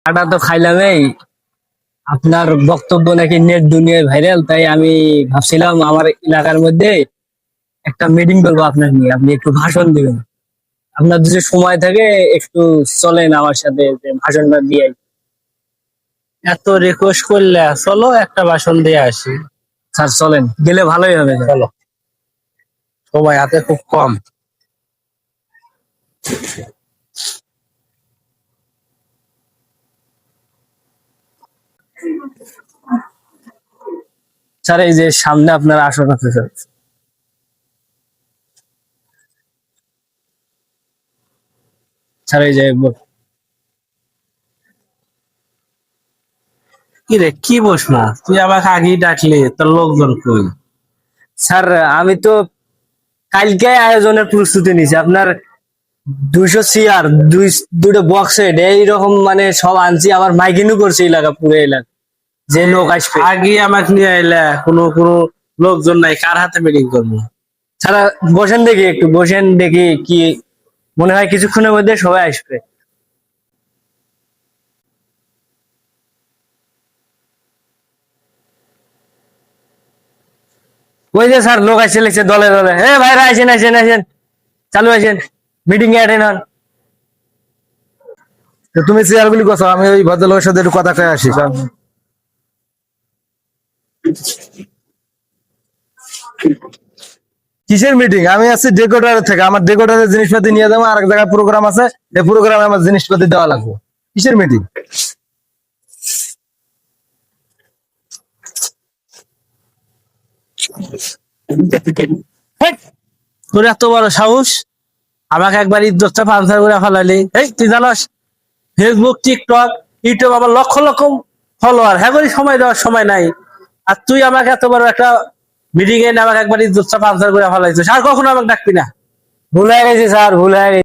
চাটা তো খাইলামই। আপনার বক্তব্য নাকি নেট দুনিয়ায় ভাইরাল, তাই আমি ভাবছিলাম আমার এলাকার মধ্যে একটা মিটিং করবো আপনার নিয়ে, আপনি একটু ভাষণ দিবেন। আপনার যদি সময় থাকে একটু চলেন আমার সাথে, যে ভাষণটা দিয়ে। এত রিকোয়েস্ট করলে চলো একটা ভাষণ দিয়ে আসি। স্যার চলেন, গেলে ভালোই হবে স্যার। চলো, সময় হাতে খুব কম। স্যার এই যে সামনে আপনার আসন আছে স্যার। স্যার এই যে কি রে, কি বসনা? তুই আমাকে আগেই ডাকলি, তোর লোকজন কই? স্যার আমি তো কালকে আয়োজনের প্রস্তুতি নিছি। আপনার 200 চেয়ার, দুটো বক্স সেট এইরকম মানে সব আনছি, আবার মাইকিংও করছি এলাকা, পুরো এলাকা যে লোক আসবে। আগে আমাকে নিয়ে আইলা, কোনো কোনো লোকজন নাই, কার হাতে মিটিং করবো? ছাড়া বসেন দেখি, একটু বসেন দেখি, কি মনে হয় কিছুক্ষণের মধ্যে সবাই আসবে। ওই যে স্যার লোক আসছে লিখছে দলে দলে, হে ভাইরা আসেন আসেন আসেন, চালু আসেন, মিটিং এ অ্যাটেন্ড হন। তো তুমি চেয়ার গুলি কথা, আমি ওই ভদ্রলোকের সাথে একটু কথা কয়ে আসি। কিসের মিটিং? আমি আছি ডেকোরেটর থেকে, আমার ডেকোরেটরের জিনিসপাতি নিয়ে যাবো, আর এক জায়গায় প্রোগ্রাম আছে, এই প্রোগ্রামে আমার জিনিসপাতি দেওয়া লাগবে। কিসের মিটিং? হেৎ, তোর এত বড় সাহস, আমাকে একবার ইজ্জতটা পাঞ্চার করে ফেলালি। এই তুই জানাস, ফেসবুক, টিকটক, ইউটিউব আমার লক্ষ লক্ষ ফলোয়ার, হ্যাঁ বলি সময় দেওয়ার সময় নাই। আর তুই আমাকে এত বড় একটা মিটিং এ আমাকে একবার ইজ্জতটা পাঞ্চার করে ফেলাইছিস, আর কখনো আমাকে ডাকবি না। ভুল হয়ে গেছে স্যার, ভুল হয়ে গেছে।